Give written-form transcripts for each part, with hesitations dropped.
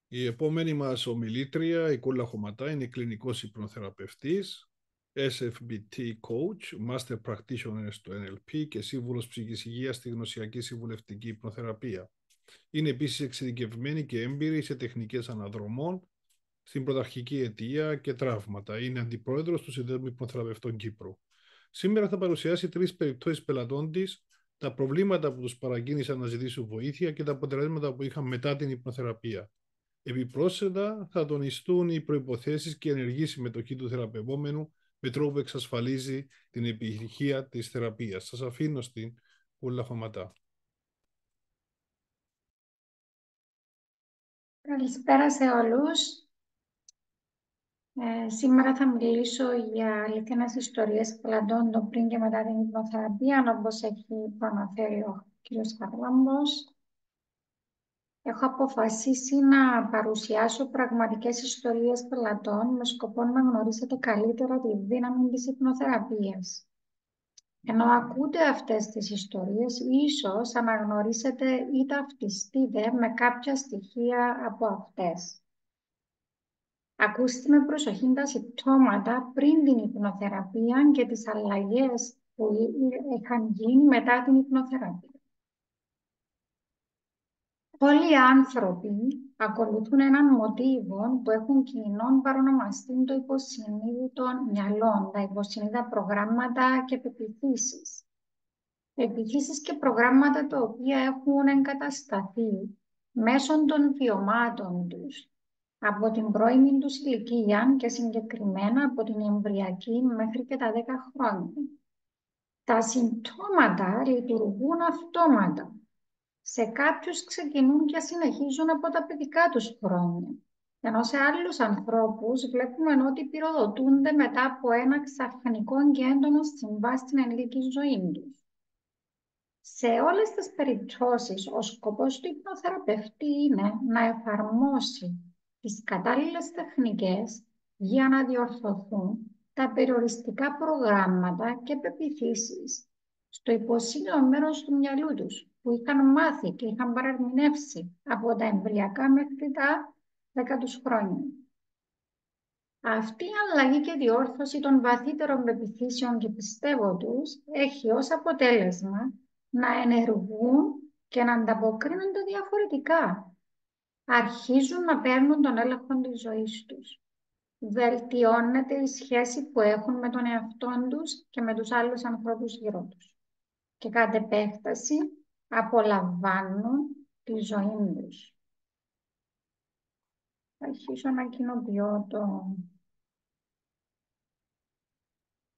Η επόμενη μας ομιλήτρια, η Κούλα Χωματά, είναι κλινικός υπνοθεραπευτής, SFBT Coach, Master Practitioner στο NLP και σύμβουλος ψυχικής υγείας στη γνωσιακή συμβουλευτική υπνοθεραπεία. Είναι επίσης εξειδικευμένη και έμπειρη σε τεχνικές αναδρομών, στην πρωταρχική αιτία και τραύματα. Είναι αντιπρόεδρος του Συνδέσμου Υπνοθεραπευτών Κύπρου. Σήμερα θα παρουσιάσει 3 περιπτώσεις πελατών της, τα προβλήματα που τους παρακίνησαν να ζητήσουν βοήθεια και τα αποτελέσματα που είχαν μετά την υπνοθεραπεία. Επιπρόσθετα, θα τονιστούν οι προϋποθέσεις και η ενεργή συμμετοχή του θεραπευόμενου με τρόπο που εξασφαλίζει την επιτυχία της θεραπείας. Σας αφήνω στην Κούλα Χωματά. Καλησπέρα σε όλους. Σήμερα θα μιλήσω για αληθινές ιστορίες πελατών το πριν και μετά την υπνοθεραπεία, όπως έχει προαναφέρει ο κ. Χαρλάμπος. Έχω αποφασίσει να παρουσιάσω πραγματικές ιστορίες πελατών με σκοπό να γνωρίσετε καλύτερα τη δύναμη της υπνοθεραπείας. Ενώ ακούτε αυτές τις ιστορίες, ίσως αναγνωρίσετε ή ταυτιστείτε με κάποια στοιχεία από αυτές. Ακούστε με προσοχή τα συμπτώματα πριν την υπνοθεραπεία και τις αλλαγές που είχαν γίνει μετά την υπνοθεραπεία. Όλοι οι άνθρωποι ακολουθούν έναν μοτίβο που έχουν κοινόν παρονομαστεί το υποσυνείδητο μυαλό, τα υποσυνείδητα προγράμματα και πεποιθήσεις. Πεποιθήσεις και προγράμματα τα οποία έχουν εγκατασταθεί μέσω των βιωμάτων τους από την πρώιμη τους ηλικία και συγκεκριμένα από την εμβριακή μέχρι και τα 10 χρόνια. Τα συμπτώματα λειτουργούν αυτόματα. Σε κάποιους ξεκινούν και συνεχίζουν από τα παιδικά τους χρόνια. Ενώ σε άλλους ανθρώπους βλέπουμε ότι πυροδοτούνται μετά από ένα ξαφνικό και έντονο συμβάν στην ενήλικη ζωή τους. Σε όλες τις περιπτώσεις, ο σκοπός του υπνοθεραπευτή είναι να εφαρμόσει τις κατάλληλες τεχνικές για να διορθωθούν τα περιοριστικά προγράμματα και πεποιθήσεις στο υποσύνολο μέρος του μυαλού τους, που είχαν μάθει και είχαν παρερμηνεύσει από τα εμβριακά μέχρι τα 10 τους χρόνια. Αυτή η αλλαγή και διόρθωση των βαθύτερων πεποιθήσεων και πιστεύω τους έχει ως αποτέλεσμα να ενεργούν και να ανταποκρίνονται διαφορετικά. Αρχίζουν να παίρνουν τον έλεγχο της ζωής τους. Βελτιώνεται η σχέση που έχουν με τον εαυτό τους και με τους άλλους ανθρώπους γύρω τους. Και κατ' επέκταση απολαμβάνουν τη ζωή τους. Θα αρχίσω να κοινοποιώ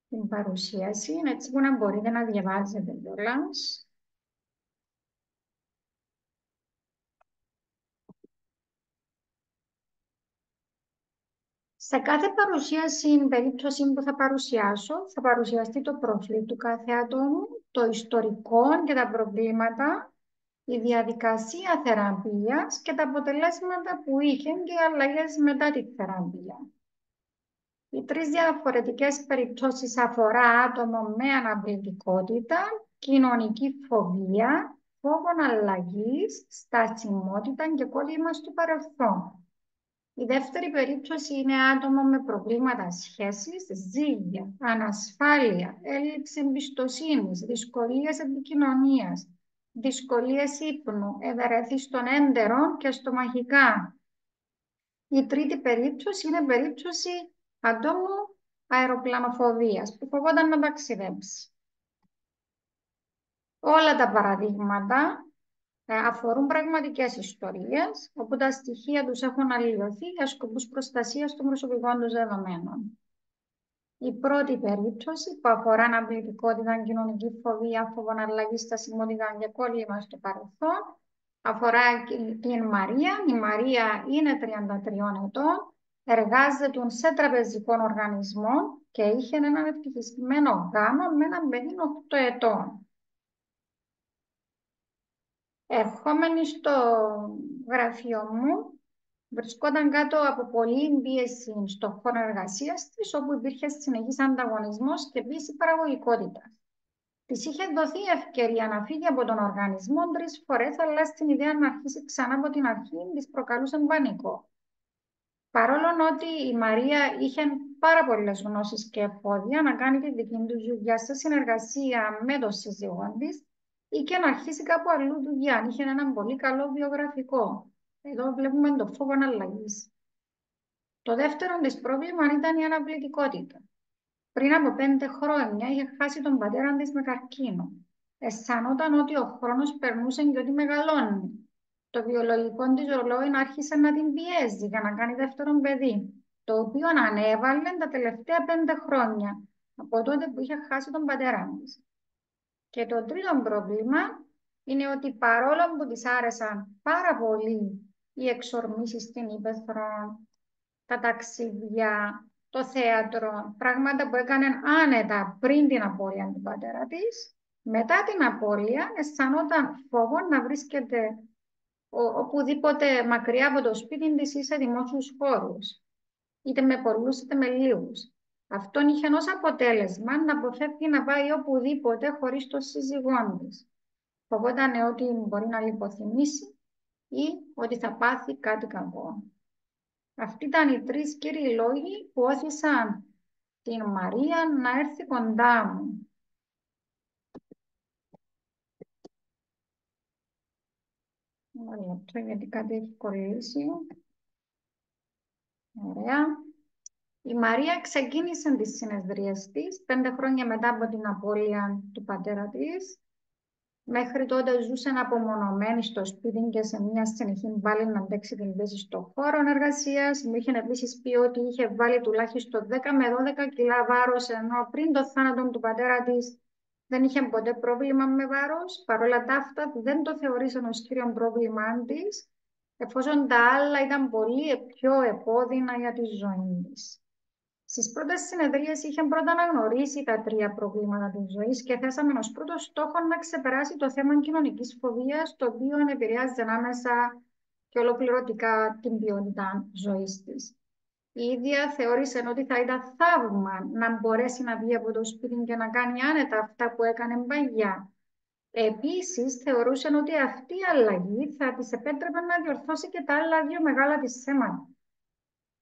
την παρουσίαση, έτσι που να μπορείτε να διαβάζετε κιόλας. Σε κάθε περίπτωση που θα παρουσιάσω, θα παρουσιαστεί το προφίλ του κάθε ατόμου, το ιστορικό και τα προβλήματα, η διαδικασία θεραπείας και τα αποτελέσματα που είχε και οι αλλαγές μετά τη θεραπεία. Οι 3 διαφορετικές περιπτώσεις αφορά άτομο με αναβλητικότητα, κοινωνική φοβία, φόβο αλλαγής, στασιμότητα και κόλλημα στο παρελθόν. Η δεύτερη περίπτωση είναι άτομο με προβλήματα σχέσης, ζύγια, ανασφάλεια, έλλειψη εμπιστοσύνης, δυσκολίες επικοινωνίας, δυσκολίες ύπνου, ευερέθηση των έντερων και στομαχικά. Η τρίτη περίπτωση είναι περίπτωση ατόμου αεροπλανοφοβίας, που φοβόταν να ταξιδέψει. Όλα τα παραδείγματα αφορούν πραγματικές ιστορίες, όπου τα στοιχεία τους έχουν αλλοιωθεί για σκοπούς προστασίας των προσωπικών τους δεδομένων. Η πρώτη περίπτωση, που αφορά αναβλητικότητα, κοινωνική φοβία, φόβο αλλαγής, στασιμότητα και κόλλημα στο παρελθόν, αφορά την Μαρία. Η Μαρία είναι 33 ετών, εργάζεται σε τραπεζικό οργανισμό και είχε έναν ευτυχισμένο γάμο με έναν παιδί 8 ετών. Ερχόμενη στο γραφείο μου, βρισκόταν κάτω από πολλή πίεση στο χώρο εργασίας της, όπου υπήρχε συνεχής ανταγωνισμός και πίεση παραγωγικότητας. Της είχε δοθεί ευκαιρία να φύγει από τον οργανισμό 3 φορές, αλλά στην ιδέα να αρχίσει ξανά από την αρχή της προκαλούσε πανικό. Παρόλο ότι η Μαρία είχε πάρα πολλές γνώσεις και εφόδια να κάνει τη δική του δουλειά σε συνεργασία με τον σύζυγό της ή και να αρχίσει κάπου αλλού δουλειά. Είχε ένα πολύ καλό βιογραφικό. Εδώ βλέπουμε το φόβο αλλαγής. Το δεύτερο της πρόβλημα ήταν η αναβλητικότητα. Πριν από 5 χρόνια είχε χάσει τον πατέρα της με καρκίνο. Αισθανόταν ότι ο χρόνος περνούσε και ότι μεγαλώνει. Το βιολογικό της ρολόι άρχισε να την πιέζει για να κάνει δεύτερο παιδί, το οποίο ανέβαλε τα τελευταία 5 χρόνια, από τότε που είχε χάσει τον πατέρα της. Και το τρίτο πρόβλημα είναι ότι παρόλο που της άρεσαν πάρα πολύ οι εξορμήσεις στην ύπαιθρο, τα ταξίδια, το θέατρο, πράγματα που έκανε άνετα πριν την απώλεια του πατέρα της, μετά την απώλεια αισθανόταν φόβο να βρίσκεται οπουδήποτε μακριά από το σπίτι της ή σε δημόσιους χώρους, είτε με πολλούς είτε με λίγους. Αυτόν είχε ως αποτέλεσμα να αποφεύγει να πάει οπουδήποτε χωρίς το σύζυγό της. Φοβόταν ότι μπορεί να λιποθυμήσει ή ότι θα πάθει κάτι κακό. Αυτοί ήταν οι 3 κύριοι λόγοι που όθησαν την Μαρία να έρθει κοντά μου. Ένα λεπτό, γιατί κάτι έχει κολλήσει. Ωραία. Η Μαρία ξεκίνησε τις συνεδρίες της 5 χρόνια μετά από την απώλεια του πατέρα της. Μέχρι τότε ζούσε απομονωμένη στο σπίτι και σε μια συνεχή πάλι να αντέξει την πίεση στον χώρο εργασίας. Μου είχε επίσης πει ότι είχε βάλει τουλάχιστον 10 με 12 κιλά βάρος, ενώ πριν το θάνατο του πατέρα της δεν είχε ποτέ πρόβλημα με βάρος. Παρ' όλα τα αυτά δεν το θεωρήσαν ως κύριο πρόβλημά της, εφόσον τα άλλα ήταν πολύ πιο επώδυνα για τη ζωή της. Στις πρώτες συνεδρίες είχε πρώτα αναγνωρίσει τα 3 προβλήματα της ζωής και θέσαμε ως πρώτο στόχο να ξεπεράσει το θέμα κοινωνικής φοβίας, το οποίο επηρεάζει άμεσα και ολοκληρωτικά την ποιότητα ζωής της. Η ίδια θεώρησε ότι θα ήταν θαύμα να μπορέσει να βγει από το σπίτι και να κάνει άνετα αυτά που έκανε παγιά. Επίσης, θεωρούσε ότι αυτή η αλλαγή θα της επέτρεπε να διορθώσει και τα άλλα 2 μεγάλα της θέματα.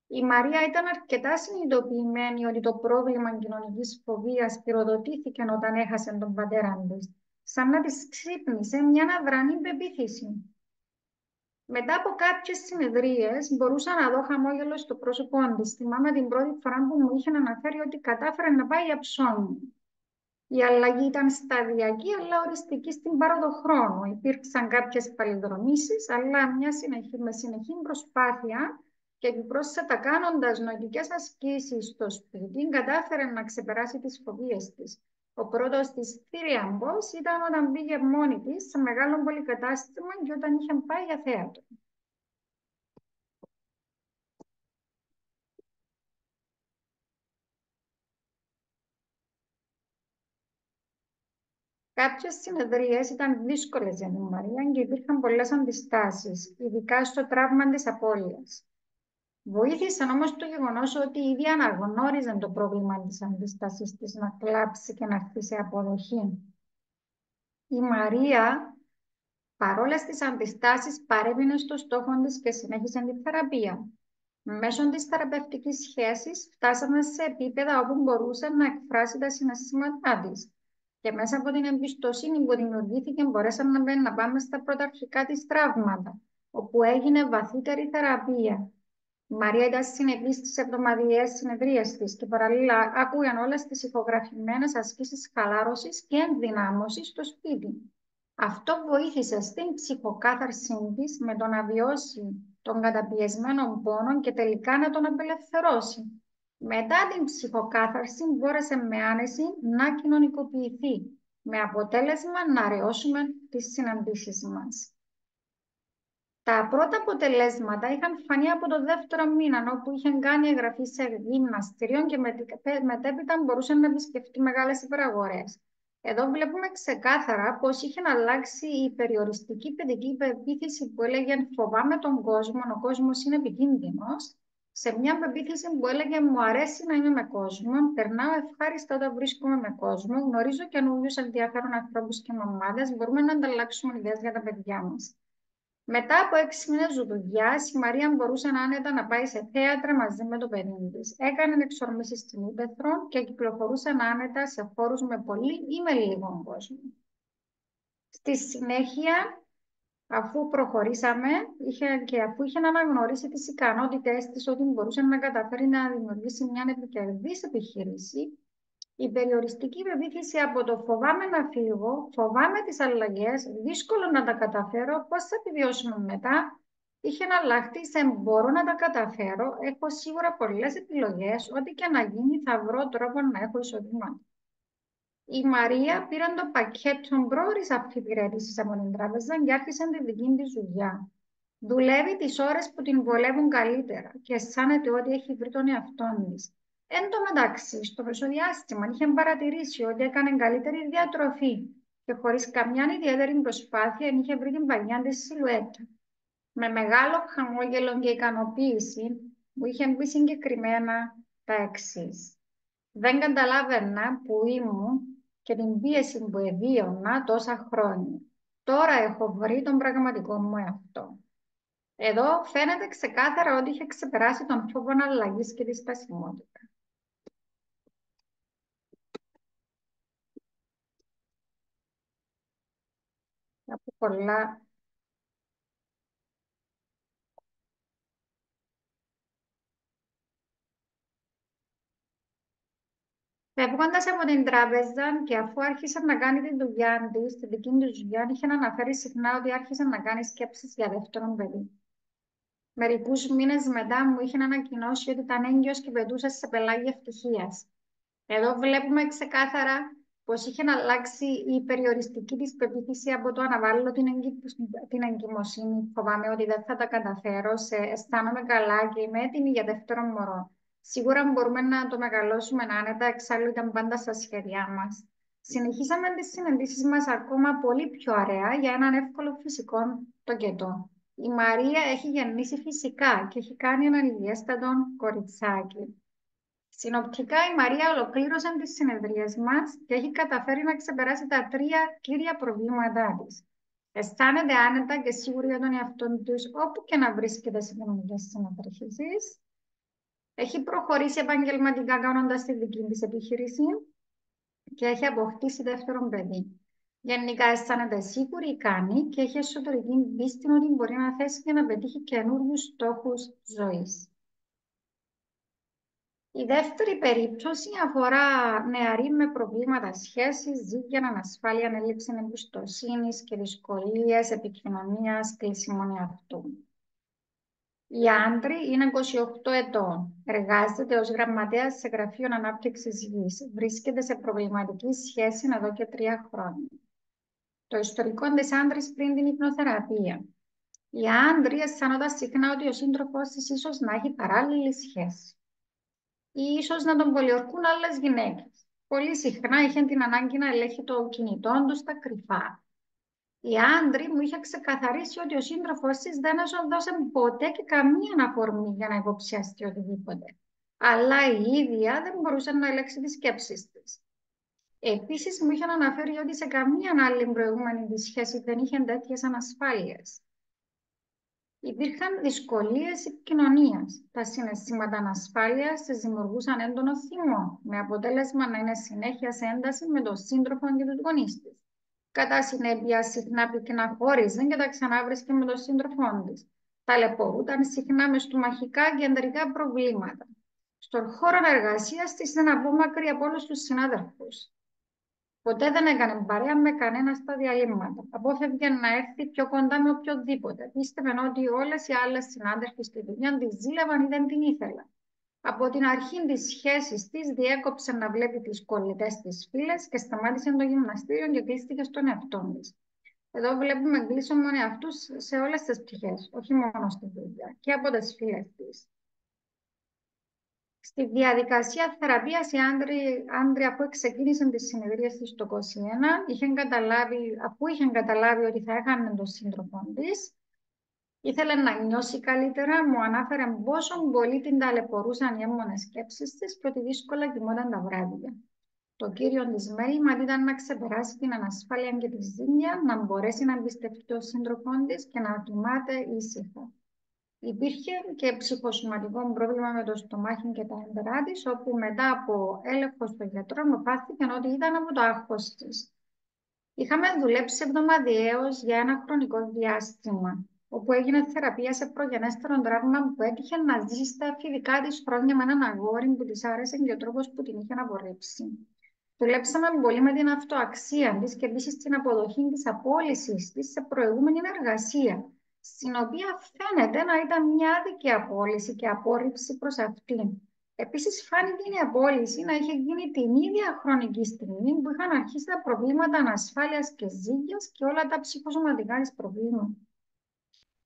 Η Μαρία ήταν αρκετά συνειδητοποιημένη ότι το πρόβλημα κοινωνικής φοβίας πυροδοτήθηκε όταν έχασε τον πατέρα της, σαν να της ξύπνησε μια αδρανή πεποίθηση. Μετά από κάποιες συνεδρίες, μπορούσα να δω χαμόγελο στο πρόσωπό της. Θυμάμαι την πρώτη φορά που μου είχε αναφέρει ότι κατάφερε να πάει για ψώνι. Η αλλαγή ήταν σταδιακή, αλλά οριστική στην πάροδο χρόνου. Υπήρξαν κάποιες παλινδρομήσεις, αλλά με συνεχή προσπάθεια και επιπρόσθετα κάνοντας νοητικές ασκήσεις στο σπίτι, κατάφερε να ξεπεράσει τις φοβίες της. Ο πρώτος της θηριασμός ήταν όταν πήγε μόνη της σε μεγάλο πολυκατάστημα και όταν είχε πάει για θέατρο. Κάποιες συνεδρίες ήταν δύσκολες για την Μαρία και υπήρχαν πολλές αντιστάσεις, ειδικά στο τραύμα της απώλειας. Βοήθησε όμως το γεγονός ότι η ίδια αναγνώριζε το πρόβλημα της αντίστασης της να κλάψει και να έρθει σε αποδοχή. Η Μαρία, παρόλες τις αντιστάσεις, παρέμεινε στο στόχο της και συνέχισε τη θεραπεία. Μέσω της θεραπευτικής σχέσης φτάσαμε σε επίπεδα όπου μπορούσε να εκφράσει τα συναισθήματά της. Και μέσα από την εμπιστοσύνη που δημιουργήθηκε μπορέσαμε να πάμε στα πρωταρχικά της τραύματα, όπου έγινε βαθύτερη θεραπεία. Η Μαρία ήταν συνεπής στις εβδομαδιαίες συνεδρίες της και παραλλήλα άκουγαν όλες τις ηχογραφημένες ασκήσεις χαλάρωσης και ενδυνάμωσης στο σπίτι. Αυτό βοήθησε στην ψυχοκάθαρση της με το να βιώσει τον καταπιεσμένο πόνο και τελικά να τον απελευθερώσει. Μετά την ψυχοκάθαρση μπόρεσε με άνεση να κοινωνικοποιηθεί, με αποτέλεσμα να αραιώσουμε τις συναντήσεις μας. Τα πρώτα αποτελέσματα είχαν φανεί από το δεύτερο μήνα, όπου είχε κάνει εγγραφή σε γυμναστήριο και μετέπειτα μπορούσε να επισκεφτεί μεγάλες υπεραγορές. Εδώ βλέπουμε ξεκάθαρα πώς είχε αλλάξει η περιοριστική παιδική πεποίθηση που έλεγε «Φοβάμαι τον κόσμο, ο κόσμος είναι επικίνδυνος», σε μια πεποίθηση που έλεγε «Μου αρέσει να είμαι με κόσμο, περνάω ευχάριστα όταν βρίσκομαι με κόσμο, γνωρίζω καινούριους ενδιαφέρον ανθρώπους και μαμάδες, μπορούμε να ανταλλάξουμε ιδέες για τα παιδιά μας». Μετά από 6 μήνες δουλειάς, η Μαρία μπορούσε άνετα να πάει σε θέατρα μαζί με το παιδί της. Έκανε εξορμήσεις στην ύπαιθρο και κυκλοφορούσε άνετα σε χώρους με πολύ ή με λίγο κόσμο. Στη συνέχεια, αφού προχωρήσαμε και αφού είχε αναγνωρίσει τις ικανότητες της ότι μπορούσε να καταφέρει να δημιουργήσει μια επικερδής επιχείρηση, η περιοριστική πεποίθηση από το «φοβάμαι να φύγω», «φοβάμαι τις αλλαγές», «δύσκολο να τα καταφέρω», «πώς θα επιβιώσουμε μετά», είχε αλλάχθει σε «μπορώ να τα καταφέρω», «έχω σίγουρα πολλές επιλογές», «ό,τι και να γίνει θα βρω τρόπο να έχω εισοδήμα». Η Μαρία πήρε το πακέτο πρόωρης αφιπηρέτησης από την τράπεζα και άρχισε τη δική της δουλειά. Δουλεύει τις ώρες που την βολεύουν καλύτερα και αισθάνεται ότι έχει βρει τον εαυτό της. Εν τω μεταξύ, στο μεσοδιάστημα είχε παρατηρήσει ότι έκανε καλύτερη διατροφή και χωρίς καμιά ιδιαίτερη προσπάθεια είχε βρει την παλιά της σιλουέτα. Με μεγάλο χαμόγελο και ικανοποίηση μου είχε πει συγκεκριμένα τα εξής. Δεν καταλάβαινα που ήμουν και την πίεση που εβίωνα τόσα χρόνια. Τώρα έχω βρει τον πραγματικό μου εαυτό. Εδώ φαίνεται ξεκάθαρα ότι είχε ξεπεράσει τον φόβο αλλαγής και τη στασιμότητα. Από πολλά... Φεύγοντας από την τράπεζα και αφού άρχισε να κάνει τη δουλειά της, τη δική της δουλειά, είχε αναφέρει συχνά ότι άρχισε να κάνει σκέψεις για δεύτερον παιδί. Μερικούς μήνες μετά μου είχε ανακοινώσει ότι ήταν έγκυος και πετούσε σε πελάγια ευτυχίας. Εδώ βλέπουμε ξεκάθαρα πως είχε αλλάξει η περιοριστική της πεποίθηση από το «αναβάλλω την εγκυμοσύνη, φοβάμαι ότι δεν θα τα καταφέρω», σε «αισθάνομαι καλά και είμαι έτοιμη για δεύτερο μωρό. Σίγουρα μπορούμε να το μεγαλώσουμε άνετα, εξάλλου ήταν πάντα στα σχέδιά μας». Συνεχίσαμε τις συναντήσεις μας ακόμα πολύ πιο αραιά για έναν εύκολο φυσικό τοκετό. Η Μαρία έχει γεννήσει φυσικά και έχει κάνει έναν υγιέστατο κοριτσάκι. Συνοπτικά, η Μαρία ολοκλήρωσε τις συνεδρίες μας και έχει καταφέρει να ξεπεράσει τα 3 κύρια προβλήματά της. Αισθάνεται άνετα και σίγουρη για τον εαυτό της όπου και να βρίσκεται σε κοινωνικές συναντήσεις. Έχει προχωρήσει επαγγελματικά κάνοντας τη δική της επιχείρηση και έχει αποκτήσει δεύτερον παιδί. Γενικά αισθάνεται σίγουρη, ικανή και έχει εσωτερική πίστη ότι μπορεί να θέσει και να πετύχει καινούριους στόχους ζωής. Η δεύτερη περίπτωση αφορά νεαρή με προβλήματα σχέσης, ζήτια, ανασφάλεια, έλλειψη εμπιστοσύνης και δυσκολίες επικοινωνίας, κλείσιμων εαυτού. Η άντρη είναι 28 ετών. Εργάζεται ως γραμματέας σε γραφείο ανάπτυξης γης. Βρίσκεται σε προβληματική σχέση εδώ και 3 χρόνια. Το ιστορικό της άντρης πριν την υπνοθεραπεία. Οι άντροι αισθάνονταν συχνά ότι ο σύντροφός της ίσως να έχει παράλληλη σχέση ή ίσως να τον πολιορκούν άλλες γυναίκες. Πολύ συχνά είχαν την ανάγκη να ελέγχει το κινητό του στα κρυφά. Η άντρη μου είχε ξεκαθαρίσει ότι ο σύντροφός της δεν έδωσε ποτέ και καμία αφορμή για να υποψιαστεί οτιδήποτε. Αλλά η ίδια δεν μπορούσε να ελέγξει τις σκέψεις της. Επίσης μου είχε αναφέρει ότι σε καμία άλλη προηγούμενη της σχέση δεν είχε τέτοιες ανασφάλειες. Υπήρχαν δυσκολίες επικοινωνίας. Τα συναισθήματα ανασφάλειας της δημιουργούσαν έντονο θυμό, με αποτέλεσμα να είναι συνέχεια σε ένταση με τον σύντροφο και τους γονείς της. Κατά συνέπεια, συχνά πυκναχώριζε και τα ξανάβρισκε με τον σύντροφό της. Ταλαιπωρούταν συχνά με στομαχικά και εντερικά προβλήματα. Στον χώρο εργασίας της ήταν απόμακρη από όλους τους συνάδελφους. Ποτέ δεν έκανε παρέα με κανένα στα διαλύματα. Απόφευγε να έρθει πιο κοντά με οποιοδήποτε. Πίστευε ότι όλες οι άλλες συνάδελφοι στη δουλειά τη ζήλευαν ή δεν την ήθελαν. Από την αρχή της σχέσης της διέκοψε να βλέπει τις κολλητές της φίλες και σταμάτησε το γυμναστήριο και κλείστηκε στον εαυτό της. Εδώ βλέπουμε κλείσιμο εαυτού σε όλες τις πτυχές, όχι μόνο στη δουλειά, και από τις φίλες της. Στη διαδικασία θεραπείας, η άντρια, αφού ξεκίνησε τις συνεδρίες της το 2021, αφού είχε καταλάβει ότι θα έχανε τον σύντροφο της, Ήθελε να νιώσει καλύτερα, μου ανάφερε πόσο πολύ την ταλαιπωρούσαν οι έμμονες σκέψεις της και ότι δύσκολα κοιμόταν τα βράδια. Το κύριο της μέλημα ήταν να ξεπεράσει την ανασφάλεια και τη ζήλια, να μπορέσει να εμπιστευτεί τον σύντροφό της και να κοιμάται ήσυχα. Υπήρχε και ψυχοσωματικό πρόβλημα με το στομάχι και τα έντερα της, όπου μετά από έλεγχο στον γιατρό μου πάθηκε ότι ήταν από το άγχος της. Είχαμε δουλέψει εβδομαδιαίως για ένα χρονικό διάστημα, όπου έγινε θεραπεία σε προγενέστερο τραύμα που έτυχε να ζήσει στα εφηβικά της χρόνια με έναν αγόρι που της άρεσε και ο τρόπος που την είχε απορρίψει. Δουλέψαμε πολύ με την αυτοαξία της και επίσης την αποδοχή της απόλυσης της σε προηγούμενη εργασία, στην οποία φαίνεται να ήταν μια άδικη απόλυση και απόρριψη προς αυτήν. Επίσης, φάνηκε η απόλυση να είχε γίνει την ίδια χρονική στιγμή που είχαν αρχίσει τα προβλήματα ανασφάλειας και ζήλιας και όλα τα ψυχοσωματικά της προβλήματα.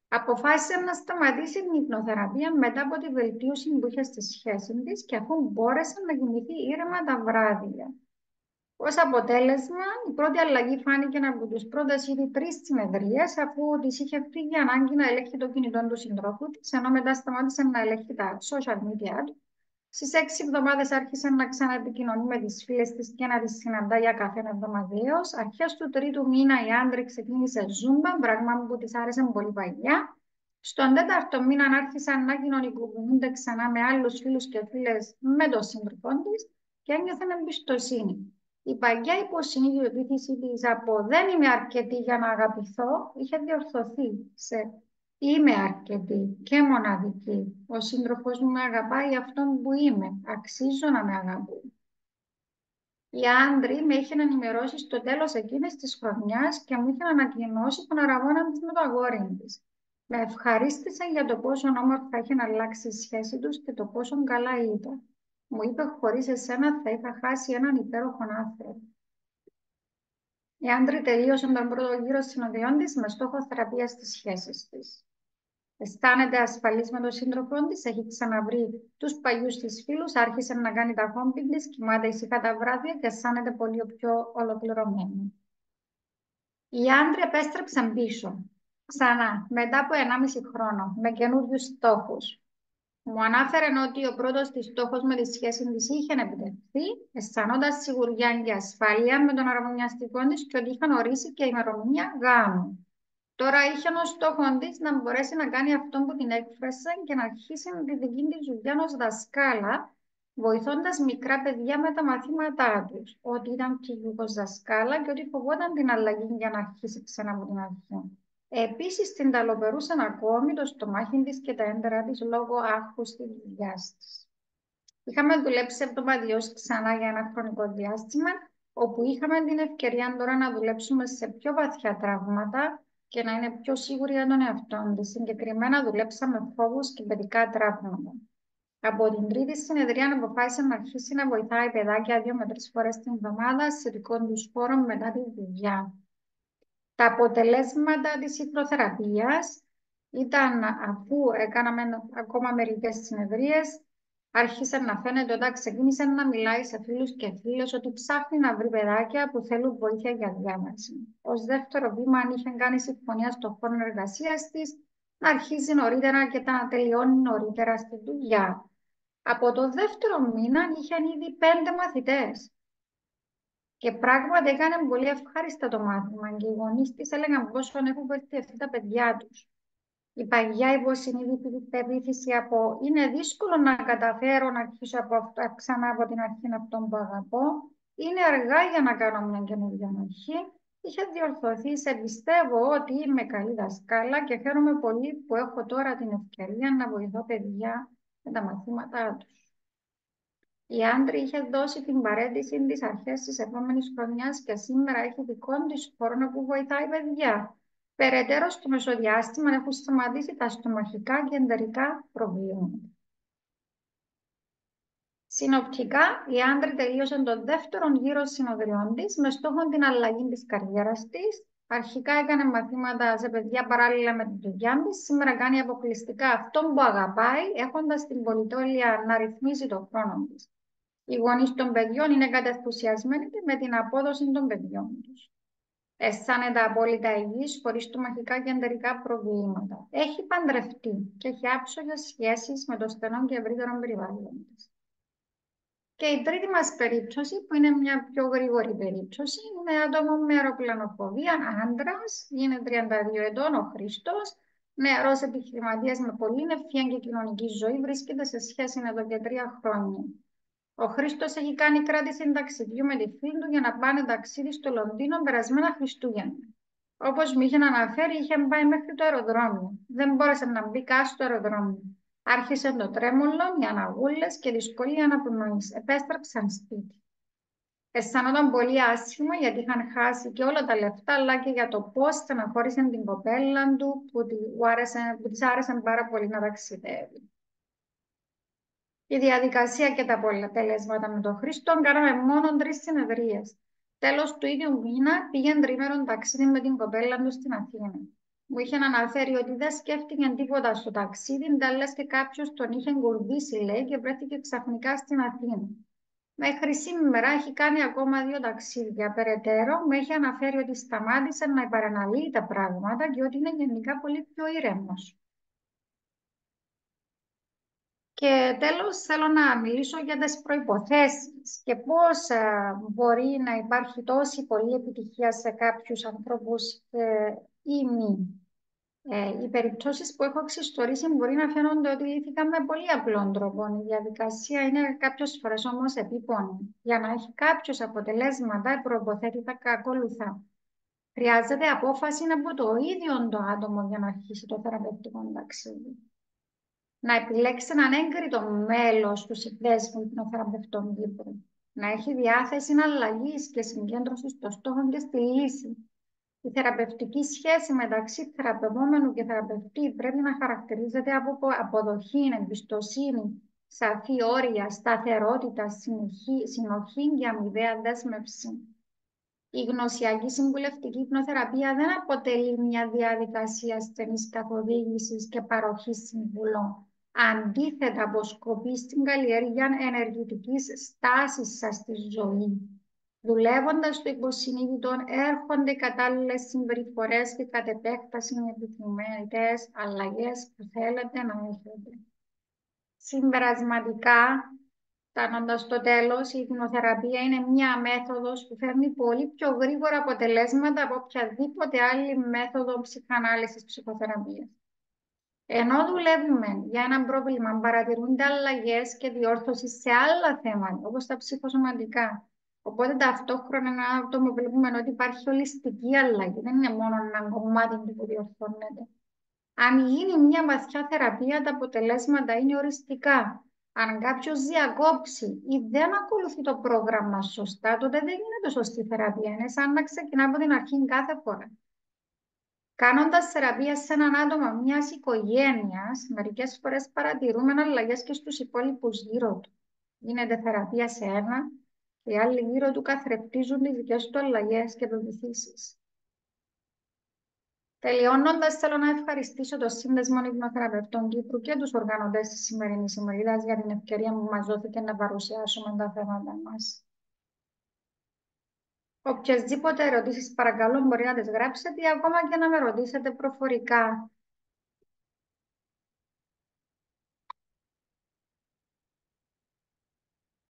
Αποφάσισε να σταματήσει την υπνοθεραπεία μετά από τη βελτίωση που είχε στη σχέση της και αφού μπόρεσε να κοιμηθεί ήρεμα τα βράδια. Ως αποτέλεσμα, η πρώτη αλλαγή φάνηκε από τους πρώτες ήδη 3 συνεδρίες, αφού της είχε φύγει η ανάγκη να ελέγχει το κινητό του συντρόφου της, ενώ μετά σταμάτησε να ελέγχει τα social media του. Στις 6 εβδομάδες άρχισε να ξαναεπικοινωνεί με τις φίλες της και να τις συναντά για καφέ εβδομαδιαίως. Αρχές του τρίτου μήνα η άντρη ξεκίνησε ζούμπα, πράγμα που της άρεσε πολύ παλιά. Στον τέταρτο μήνα άρχισαν να κοινωνικοποιούνται ξανά με άλλους φίλους και φίλες με τον σύντροφό της και ένιωθε εμπιστοσύνη. Η παγιά υποσυνείδητη επίθεση της από «δεν είμαι αρκετή για να αγαπηθώ» είχε διορθωθεί σε «είμαι αρκετή και μοναδική. Ο σύντροφος μου με αγαπάει αυτόν που είμαι. Αξίζω να με αγαπούν». Η άντρη με είχε ενημερώσει στο τέλος εκείνης της χρονιάς και μου είχε ανακοινώσει τον αραβόνα της με το αγόρι της. Με ευχαρίστησε για το πόσο όμορφα είχε αλλάξει η σχέση τους και το πόσο καλά ήταν. Μου είπε «χωρίς εσένα θα είχα χάσει έναν υπέροχο άνθρωπο». Η άντρη τελείωσε τον πρώτο γύρο συνοδειών της με στόχο θεραπεία στις σχέσεις της. Αισθάνεται ασφαλής με τον σύντροφό της, έχει ξαναβρει τους παλιούς της φίλους, άρχισε να κάνει τα χόμπι της, κοιμάται ησυχά τα βράδια και αισθάνεται πολύ πιο ολοκληρωμένη. Οι άντροι επέστρεψαν πίσω, ξανά, μετά από 1,5 χρόνο, με καινούριους στόχους. Μου ανάφερε ότι ο πρώτος της στόχος με τη σχέση της είχε επιτευχθεί, αισθανόντας σιγουριά και ασφάλεια με τον αραβωνιαστικό της και ότι είχαν ορίσει και ημερομηνία γάμου. Τώρα είχε ως στόχο της να μπορέσει να κάνει αυτό που την έκφρασε και να αρχίσει τη δική της δουλειά ως δασκάλα, βοηθώντας μικρά παιδιά με τα μαθήματά τους, ότι ήταν ψυχικός δασκάλα και ότι φοβόταν την αλλαγή για να αρχίσει ξανά από την αρχή. Επίσης, την ταλαιπωρούσαν ακόμη το στομάχι της και τα έντερα της λόγω άγχους της δουλειάς της. Είχαμε δουλέψει εβδομαδιαίως ξανά για ένα χρονικό διάστημα, όπου είχαμε την ευκαιρία τώρα να δουλέψουμε σε πιο βαθιά τραύματα και να είναι πιο σίγουροι για τον εαυτό της. Συγκεκριμένα δουλέψαμε φόβους και παιδικά τραύματα. Από την τρίτη συνεδρία αποφάσισε να αρχίσει να βοηθάει παιδάκια 2 με 3 φορές την εβδομάδα σε δικό τους χώρο μετά τη δουλειά. Τα αποτελέσματα της υπνοθεραπείας ήταν, αφού έκαναμε ακόμα μερικές συνεδρίες, άρχισε να φαίνεται όταν ξεκίνησε να μιλάει σε φίλους και φίλες ότι ψάχνει να βρει παιδάκια που θέλουν βοήθεια για διάβαση. Ως δεύτερο βήμα, αν είχε κάνει συμφωνία στον χώρο εργασίας της, να αρχίζει νωρίτερα και να τελειώνει νωρίτερα στη δουλειά. Από το δεύτερο μήνα είχαν ήδη 5 μαθητές. Και πράγματι έκανε πολύ ευχάριστα το μάθημα και οι γονείς της έλεγαν πόσο έχουν βοηθηθεί τα παιδιά τους. Η παγιά υποσυνείδητη πεποίθηση από «είναι δύσκολο να καταφέρω να αρχίσω ξανά από την αρχή αυτόν που αγαπώ», «είναι αργά για να κάνω μια καινούργια αρχή», είχε διορθωθεί σε «πιστεύω ότι είμαι καλή δασκάλα και χαίρομαι πολύ που έχω τώρα την ευκαιρία να βοηθώ παιδιά με τα μαθήματά τους». Η άντρη είχε δώσει την παρέτηση της αρχές της επόμενης χρονιάς και σήμερα έχει δικό της χώρο που βοηθάει παιδιά. Περαιτέρω, στο μεσοδιάστημα έχουν σταματήσει τα στομαχικά και εντερικά προβλήματα. Συνοπτικά, η άντρη τελείωσε τον δεύτερο γύρο συνοδριών της με στόχο την αλλαγή της καριέρας της. Αρχικά έκανε μαθήματα σε παιδιά παράλληλα με τη δουλειά της. Σήμερα κάνει αποκλειστικά αυτό που αγαπάει, έχοντας την πολυτέλεια να ρυθμίζει τον χρόνο της. Οι γονείς των παιδιών είναι κατενθουσιασμένοι με την απόδοση των παιδιών τους. αισθάνεται απόλυτα υγιής, χωρίς στομαχικά και εντερικά προβλήματα. Έχει παντρευτεί και έχει άψογες σχέσεις με το στενό και ευρύτερο περιβάλλον της. Και η τρίτη μας περίπτωση, που είναι μια πιο γρήγορη περίπτωση, είναι άτομο με αεροπλανοφοβία, άντρας, είναι 32 ετών, ο Χριστός, νεαρός επιχειρηματίας με πολλή ευφυΐα και κοινωνική ζωή, βρίσκεται σε σχέση εδώ και 3 χρόνια. Ο Χρήστος έχει κάνει κράτηση ταξιδιού με τη φίλη του για να πάνε ταξίδι στο Λονδίνο περασμένα Χριστούγεννα. Όπως μου είχε αναφέρει, είχε πάει μέχρι το αεροδρόμιο. Δεν μπόρεσε να μπει καν στο αεροδρόμιο. Άρχισε το τρέμολο, οι αναγούλες και δυσκολία αναπνοής. Επέστρεψαν σπίτι. Αισθανόταν πολύ άσχημα γιατί είχαν χάσει και όλα τα λεφτά, αλλά και για το πώς στεναχώρησε την κοπέλα του που της άρεσε πάρα πολύ να ταξιδεύει. Η διαδικασία και τα αποτελέσματα με τον Χρήστο κάναμε μόνο 3 συνεδρίες. Τέλος του ίδιου μήνα πήγαινε τρίμερον ταξίδι με την κοπέλα του στην Αθήνα. Μου είχε αναφέρει ότι δεν σκέφτηκε τίποτα στο ταξίδι, δεν λες και κάποιος τον είχε κουρδίσει, λέει, και βρέθηκε ξαφνικά στην Αθήνα. Μέχρι σήμερα έχει κάνει ακόμα 2 ταξίδια. Περαιτέρω, μου έχει αναφέρει ότι σταμάτησε να υπεραναλύει τα πράγματα και ότι είναι γενικά πολύ πιο ήρεμος. Και τέλος θέλω να μιλήσω για τις προϋποθέσεις και πώς μπορεί να υπάρχει τόση πολλή επιτυχία σε κάποιους ανθρώπους ή μη. Οι περιπτώσεις που έχω εξιστορήσει μπορεί να φαίνονται ότι λύθηκαν με πολύ απλό τρόπο. Η διαδικασία είναι κάποιες φορές όμως επίπονη. Για να έχει κάποιος αποτελέσματα, προποθέτει τα ακόλουθα. Χρειάζεται απόφαση από το ίδιο το άτομο για να αρχίσει το θεραπευτικό ταξίδι. Να επιλέξει έναν έγκριτο μέλος του συνδέσμου υπνοθεραπευτών Κύπρου. Να έχει διάθεση αλλαγής και συγκέντρωση στο στόχο και στη λύση. Η θεραπευτική σχέση μεταξύ θεραπευόμενου και θεραπευτή πρέπει να χαρακτηρίζεται από αποδοχή, εμπιστοσύνη, σαφή όρια, σταθερότητα, συνοχή και αμοιβαία δέσμευση. Η γνωσιακή συμβουλευτική υπνοθεραπεία δεν αποτελεί μια διαδικασία στενής καθοδήγησης και παροχής συμβουλών. Αντίθετα, αποσκοπεί στην καλλιέργεια ενεργητικής στάσης σας στη ζωή. Δουλεύοντας το υποσυνείδητο, έρχονται κατάλληλες συμπεριφορές και κατ' επέκταση επιθυμητές αλλαγές που θέλετε να έχετε. Συμπερασματικά, φτάνοντας στο τέλος, η υπνοθεραπεία είναι μια μέθοδος που φέρνει πολύ πιο γρήγορα αποτελέσματα από οποιαδήποτε άλλη μέθοδο ψυχανάλυσης ψυχοθεραπείας. Ενώ δουλεύουμε για ένα πρόβλημα, παρατηρούνται αλλαγές και διόρθωση σε άλλα θέματα, όπως τα ψυχοσωματικά. Οπότε ταυτόχρονα ένα άτομο βλέπουμε ότι υπάρχει ολιστική αλλαγή, δεν είναι μόνο ένα κομμάτι που διορθώνεται. Αν γίνει μια βαθιά θεραπεία, τα αποτελέσματα είναι οριστικά. Αν κάποιος διακόψει ή δεν ακολουθεί το πρόγραμμα σωστά, τότε δεν γίνεται σωστή θεραπεία. Είναι σαν να ξεκινά από την αρχή κάθε φορά. Κάνοντας θεραπεία σε έναν άτομο μιας οικογένειας, μερικές φορές παρατηρούμε αλλαγές και στους υπόλοιπους γύρω του. Γίνεται θεραπεία σε ένα και οι άλλοι γύρω του καθρεπτίζουν τις δικές του αλλαγές και πεποιθήσεις. Τελειώνοντας, θέλω να ευχαριστήσω το Σύνδεσμο Υπνοθεραπευτών Κύπρου και τους οργανωτές της σημερινής ημερίδας για την ευκαιρία που μας δόθηκε να παρουσιάσουμε τα θέματα μας. Οποιασδήποτε ερωτήσεις παρακαλώ μπορεί να τις γράψετε ή ακόμα και να με ρωτήσετε προφορικά